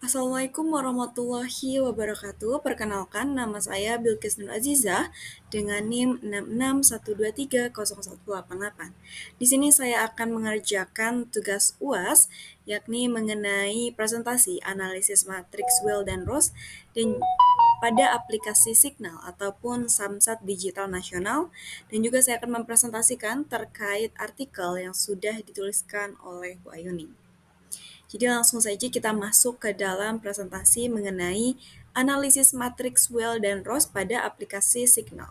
Assalamualaikum warahmatullahi wabarakatuh. Perkenalkan, nama saya Bilqis Nur Azizah dengan NIM 661230188. Di sini saya akan mengerjakan tugas UAS, yakni mengenai presentasi analisis matriks Weil dan Ross dan pada aplikasi Signal ataupun Samsat Digital Nasional, dan juga saya akan mempresentasikan terkait artikel yang sudah dituliskan oleh Bu Ayuni. Jadi langsung saja kita masuk ke dalam presentasi mengenai analisis matriks Weil dan Ross pada aplikasi Signal.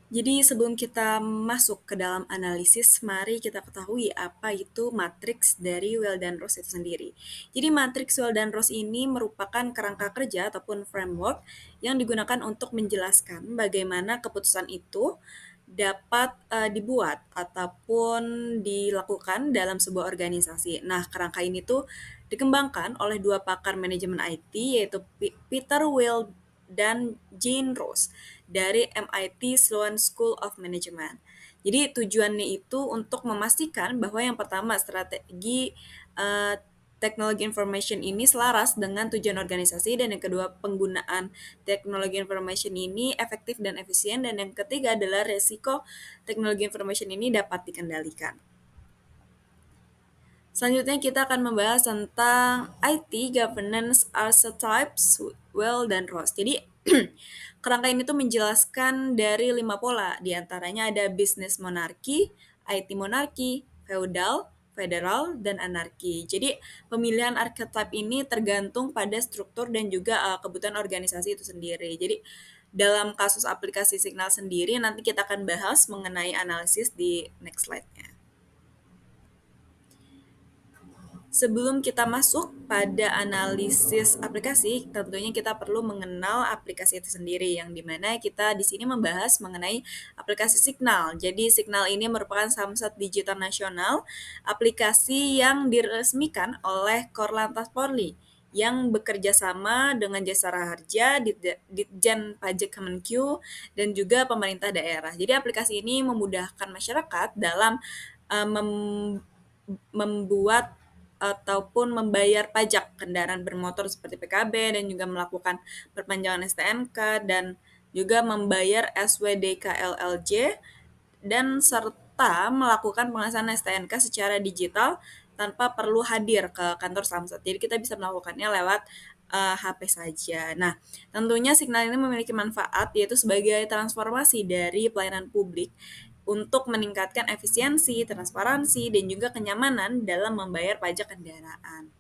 Jadi sebelum kita masuk ke dalam analisis, mari kita ketahui apa itu matriks dari Weil dan Ross itu sendiri. Jadi matriks Weil dan Ross ini merupakan kerangka kerja ataupun framework yang digunakan untuk menjelaskan bagaimana keputusan itu dapat dibuat ataupun dilakukan dalam sebuah organisasi. Nah, kerangka ini tuh dikembangkan oleh dua pakar manajemen IT yaitu Peter Weil dan Jane Ross dari MIT Sloan School of Management. Jadi tujuannya itu untuk memastikan bahwa yang pertama strategi teknologi information ini selaras dengan tujuan organisasi, dan yang kedua penggunaan teknologi information ini efektif dan efisien, dan yang ketiga adalah resiko teknologi information ini dapat dikendalikan. Selanjutnya kita akan membahas tentang IT Governance Archetypes Weil dan Ross. Jadi kerangka ini tuh menjelaskan dari 5 pola, diantaranya ada business monarki, IT monarki, feudal, federal, dan anarki. Jadi pemilihan archetype ini tergantung pada struktur dan juga kebutuhan organisasi itu sendiri. Jadi dalam kasus aplikasi Signal sendiri nanti kita akan bahas mengenai analisis di next slide-nya. Sebelum kita masuk pada analisis aplikasi, tentunya kita perlu mengenal aplikasi itu sendiri, yang dimana kita di sini membahas mengenai aplikasi Signal. Jadi Signal ini merupakan Samsat Digital Nasional, aplikasi yang diresmikan oleh Korlantas Polri yang bekerja sama dengan Jasara Harja, Ditjen Pajak Kemenkyu, dan juga pemerintah daerah. Jadi aplikasi ini memudahkan masyarakat dalam membuat ataupun membayar pajak kendaraan bermotor seperti PKB, dan juga melakukan perpanjangan STNK, dan juga membayar SWDK LLJ, dan serta melakukan pengesahan STNK secara digital tanpa perlu hadir ke kantor Samsat. Jadi kita bisa melakukannya lewat HP saja. Nah, tentunya Signal ini memiliki manfaat, yaitu sebagai transformasi dari pelayanan publik untuk meningkatkan efisiensi, transparansi, dan juga kenyamanan dalam membayar pajak kendaraan.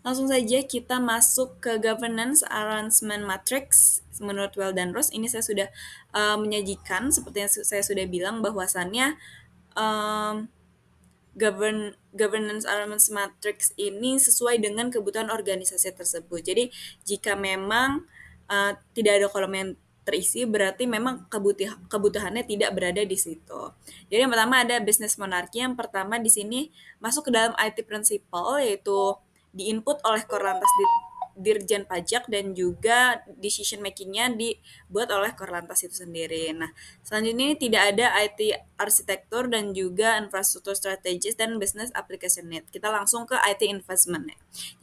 Langsung saja kita masuk ke Governance Arrangement Matrix menurut Weil dan Ross. Ini saya sudah menyajikan, seperti yang saya sudah bilang, bahwasannya Governance Arrangement Matrix ini sesuai dengan kebutuhan organisasi tersebut. Jadi jika memang tidak ada kolom yang terisi, berarti memang kebutuhannya tidak berada di situ. Jadi yang pertama ada business monarki. Yang pertama di sini masuk ke dalam IT principle, yaitu diinput oleh Korlantas Dirjen Pajak, dan juga decision making-nya dibuat oleh Korlantas itu sendiri. Nah, selanjutnya ini tidak ada IT arsitektur dan juga infrastruktur strategis dan business application need. Kita langsung ke IT investment.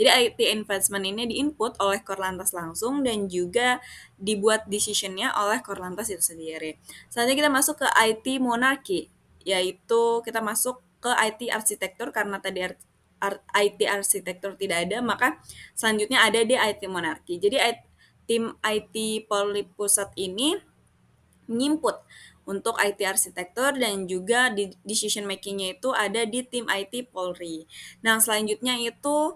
Jadi IT investment ini diinput oleh Korlantas langsung, dan juga dibuat decision-nya oleh Korlantas itu sendiri. Selanjutnya kita masuk ke IT monarki, yaitu kita masuk ke IT arsitektur. Karena tadi IT arsitektur tidak ada, maka selanjutnya ada di IT monarki. Jadi tim IT Polri Pusat ini menginput untuk IT arsitektur, dan juga di decision making-nya itu ada di tim IT Polri. Nah, selanjutnya itu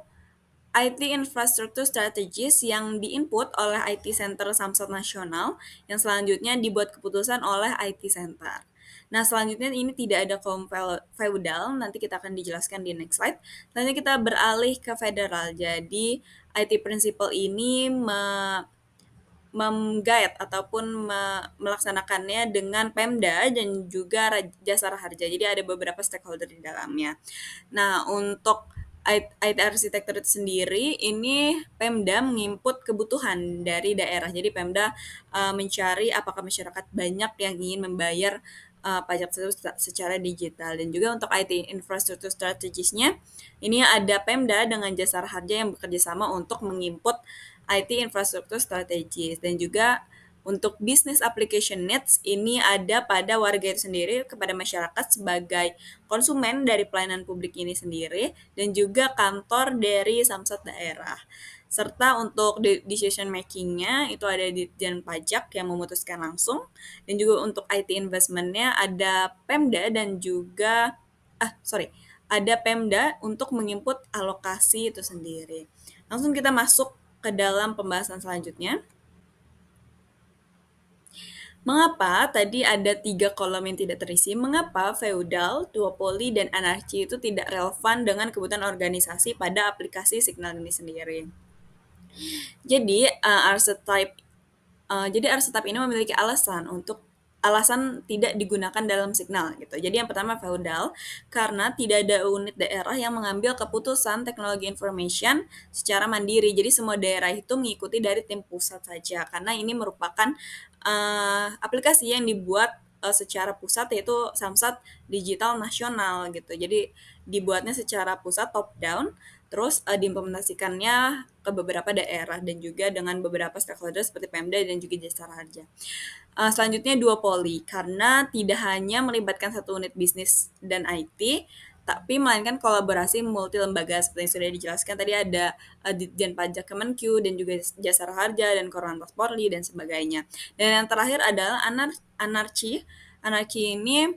IT infrastruktur strategis yang diinput oleh IT Center Samsat Nasional, yang selanjutnya dibuat keputusan oleh IT Center. Nah, selanjutnya ini tidak ada kolom feudal, nanti kita akan dijelaskan di next slide. Selanjutnya kita beralih ke federal. Jadi IT principle ini mem-guide ataupun melaksanakannya dengan Pemda dan juga Jasara Harja. Jadi ada beberapa stakeholder di dalamnya. Nah, untuk IT arsitektur itu sendiri, ini Pemda menginput kebutuhan dari daerah. Jadi Pemda mencari apakah masyarakat banyak yang ingin membayar pajak tersebut secara digital. Dan juga untuk IT infrastruktur strategisnya, ini ada Pemda dengan Jasara Harja yang bekerja sama untuk menginput IT infrastruktur strategis. Dan juga untuk business application needs ini ada pada warga itu sendiri, kepada masyarakat sebagai konsumen dari pelayanan publik ini sendiri, dan juga kantor dari Samsat daerah. Serta untuk decision making-nya itu ada Ditjen Pajak yang memutuskan langsung, dan juga untuk IT investment-nya ada Pemda dan juga ada Pemda untuk menginput alokasi itu sendiri. Langsung kita masuk ke dalam pembahasan selanjutnya. Mengapa tadi ada 3 kolom yang tidak terisi? Mengapa feudal, duopoli, dan anarki itu tidak relevan dengan kebutuhan organisasi pada aplikasi Signal ini sendiri? Jadi, archetype ini memiliki alasan tidak digunakan dalam Signal gitu. Jadi yang pertama feudal, karena tidak ada unit daerah yang mengambil keputusan teknologi information secara mandiri. Jadi semua daerah itu mengikuti dari tim pusat saja, karena ini merupakan aplikasi yang dibuat secara pusat, yaitu Samsat Digital Nasional gitu. Jadi dibuatnya secara pusat top down, terus diimplementasikannya ke beberapa daerah dan juga dengan beberapa stakeholder seperti Pemda dan juga Jasara Harja. Selanjutnya duopoli, karena tidak hanya melibatkan satu unit bisnis dan IT, tapi melainkan kolaborasi multi lembaga seperti yang sudah dijelaskan tadi, ada Ditjen Pajak Kemenq dan juga Jasara Harja dan Korlantas Polri dan sebagainya. Dan yang terakhir adalah anarki. Anarki ini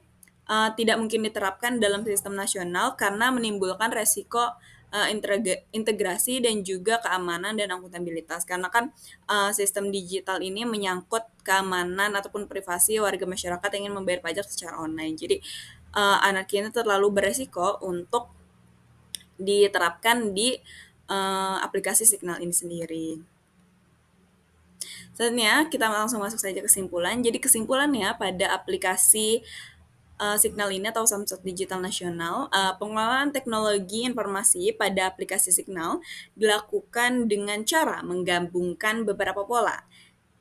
tidak mungkin diterapkan dalam sistem nasional karena menimbulkan resiko integrasi dan juga keamanan dan akuntabilitas, karena kan sistem digital ini menyangkut keamanan ataupun privasi warga masyarakat yang ingin membayar pajak secara online. Jadi anarki ini terlalu beresiko untuk diterapkan di aplikasi Signal ini sendiri. Selanjutnya kita langsung masuk saja kesimpulan. Jadi kesimpulannya pada aplikasi Signal ini atau Samsat Digital Nasional, pengelolaan teknologi informasi pada aplikasi Signal dilakukan dengan cara menggabungkan beberapa pola,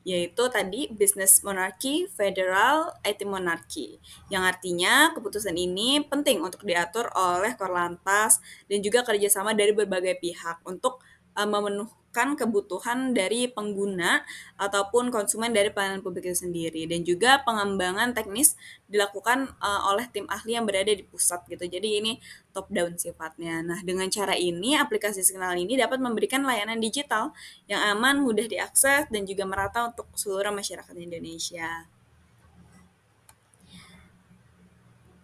yaitu tadi business monarchy, federal, IT monarchy, yang artinya keputusan ini penting untuk diatur oleh Korlantas dan juga kerjasama dari berbagai pihak untuk memenuhkan kebutuhan dari pengguna ataupun konsumen dari pelayanan publik itu sendiri, dan juga pengembangan teknis dilakukan oleh tim ahli yang berada di pusat gitu. Jadi ini top down sifatnya. Nah, dengan cara ini aplikasi Signal ini dapat memberikan layanan digital yang aman, mudah diakses, dan juga merata untuk seluruh masyarakat Indonesia.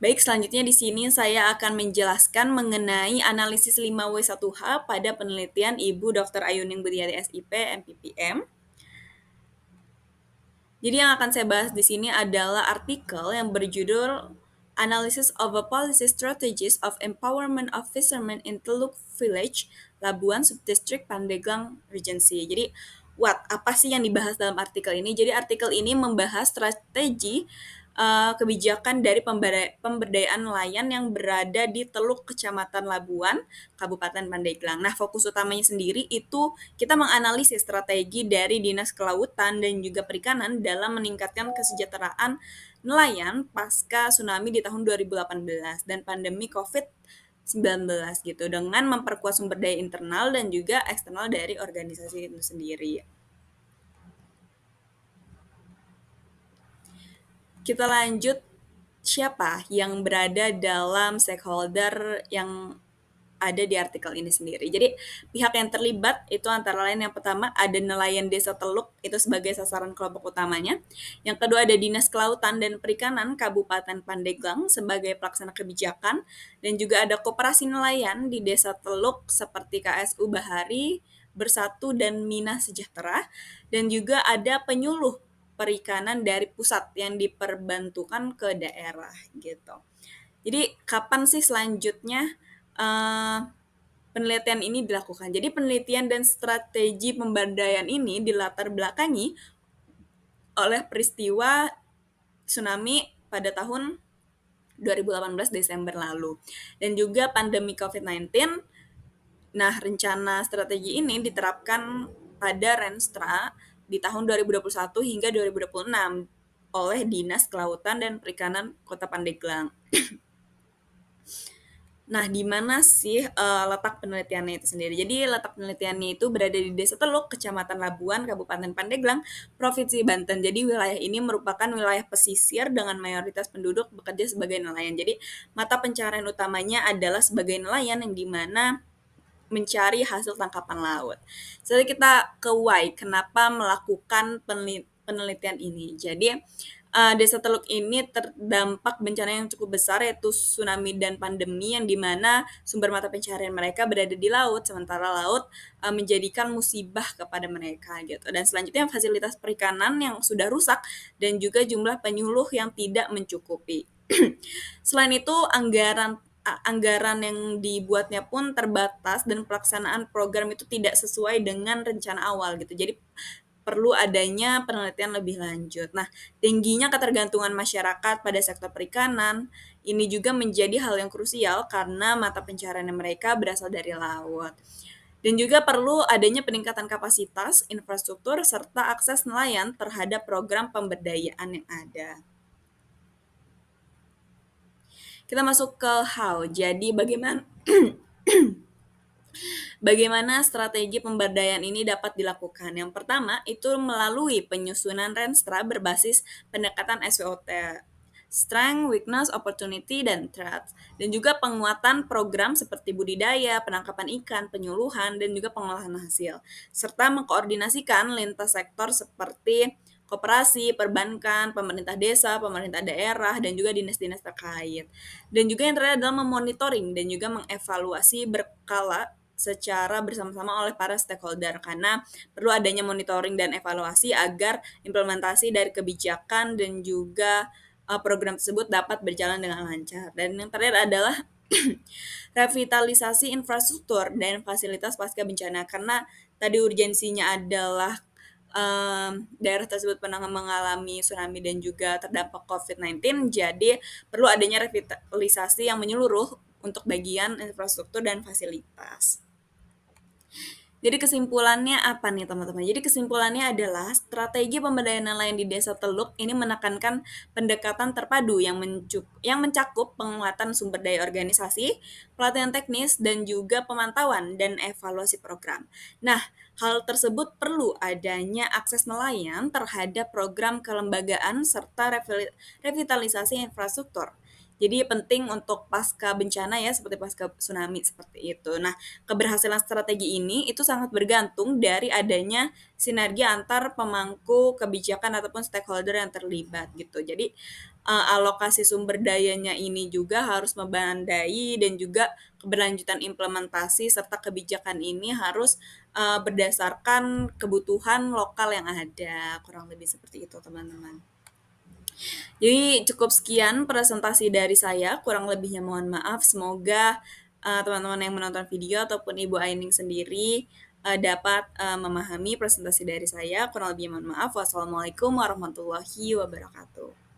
Baik, selanjutnya di sini saya akan menjelaskan mengenai analisis 5W1H pada penelitian Ibu Dr. Ayuning Budiati SIP, MPPM. Jadi yang akan saya bahas di sini adalah artikel yang berjudul Analysis of a Policy Strategies of Empowerment of Fishermen in Teluk Village, Labuan Subdistrict Pandeglang Regency. Jadi, apa sih yang dibahas dalam artikel ini? Jadi artikel ini membahas strategi kebijakan dari pemberdayaan nelayan yang berada di Teluk Kecamatan Labuan, Kabupaten Pandeglang. Nah, fokus utamanya sendiri itu kita menganalisis strategi dari Dinas Kelautan dan juga Perikanan dalam meningkatkan kesejahteraan nelayan pasca tsunami di tahun 2018 dan pandemi COVID-19 gitu, dengan memperkuat sumber daya internal dan juga eksternal dari organisasi itu sendiri. Kita lanjut, siapa yang berada dalam stakeholder yang ada di artikel ini sendiri. Jadi pihak yang terlibat itu antara lain, yang pertama ada nelayan Desa Teluk itu sebagai sasaran kelompok utamanya. Yang kedua ada Dinas Kelautan dan Perikanan Kabupaten Pandeglang sebagai pelaksana kebijakan, dan juga ada koperasi nelayan di Desa Teluk seperti KSU Bahari, Bersatu, dan Mina Sejahtera, dan juga ada penyuluh perikanan dari pusat yang diperbantukan ke daerah gitu. Jadi kapan sih selanjutnya penelitian ini dilakukan? Jadi penelitian dan strategi pemberdayaan ini dilatar belakangi oleh peristiwa tsunami pada tahun 2018 Desember lalu dan juga pandemi COVID-19. Nah, rencana strategi ini diterapkan pada Renstra di tahun 2021 hingga 2026. oleh Dinas Kelautan dan Perikanan Kota Pandeglang. Nah, di mana sih letak penelitiannya itu sendiri? Jadi letak penelitiannya itu berada di Desa Teluk, Kecamatan Labuan, Kabupaten Pandeglang, Provinsi Banten. Jadi wilayah ini merupakan wilayah pesisir dengan mayoritas penduduk bekerja sebagai nelayan. Jadi mata pencaharian utamanya adalah sebagai nelayan yang di mana mencari hasil tangkapan laut. Jadi kita ke why, kenapa melakukan penelitian ini. Jadi Desa Teluk ini terdampak bencana yang cukup besar yaitu tsunami dan pandemi yang dimana sumber mata pencaharian mereka berada di laut, sementara laut menjadikan musibah kepada mereka gitu. Dan selanjutnya fasilitas perikanan yang sudah rusak dan juga jumlah penyuluh yang tidak mencukupi. Selain itu anggaran yang dibuatnya pun terbatas dan pelaksanaan program itu tidak sesuai dengan rencana awal gitu. Jadi perlu adanya penelitian lebih lanjut. Nah, tingginya ketergantungan masyarakat pada sektor perikanan ini juga menjadi hal yang krusial karena mata pencaharian mereka berasal dari laut. Dan juga perlu adanya peningkatan kapasitas, infrastruktur, serta akses nelayan terhadap program pemberdayaan yang ada. Kita masuk ke how. Jadi bagaimana strategi pemberdayaan ini dapat dilakukan? Yang pertama itu melalui penyusunan renstra berbasis pendekatan SWOT. Strength, weakness, opportunity, dan threat. Dan juga penguatan program seperti budidaya, penangkapan ikan, penyuluhan, dan juga pengolahan hasil. Serta mengkoordinasikan lintas sektor seperti koperasi, perbankan, pemerintah desa, pemerintah daerah, dan juga dinas-dinas terkait. Dan juga yang terakhir adalah memonitoring dan juga mengevaluasi berkala secara bersama-sama oleh para stakeholder karena perlu adanya monitoring dan evaluasi agar implementasi dari kebijakan dan juga program tersebut dapat berjalan dengan lancar. Dan yang terakhir adalah revitalisasi infrastruktur dan fasilitas pasca bencana karena tadi urgensinya adalah daerah tersebut pernah mengalami tsunami dan juga terdampak COVID-19, jadi perlu adanya revitalisasi yang menyeluruh untuk bagian infrastruktur dan fasilitas. Jadi kesimpulannya apa nih teman-teman? Jadi kesimpulannya adalah strategi pemberdayaan nelayan di Desa Teluk ini menekankan pendekatan terpadu yang mencakup penguatan sumber daya organisasi, pelatihan teknis, dan juga pemantauan dan evaluasi program. Nah, hal tersebut perlu adanya akses nelayan terhadap program kelembagaan serta revitalisasi infrastruktur. Jadi penting untuk pasca bencana ya, seperti pasca tsunami seperti itu. Nah, keberhasilan strategi ini itu sangat bergantung dari adanya sinergi antar pemangku kebijakan ataupun stakeholder yang terlibat gitu. Jadi alokasi sumber dayanya ini juga harus membandai dan juga keberlanjutan implementasi serta kebijakan ini harus berdasarkan kebutuhan lokal yang ada. Kurang lebih seperti itu, teman-teman. Jadi cukup sekian presentasi dari saya, kurang lebihnya mohon maaf. Semoga teman-teman yang menonton video ataupun Ibu Aining sendiri dapat memahami presentasi dari saya. Kurang lebihnya mohon maaf. Wassalamualaikum warahmatullahi wabarakatuh.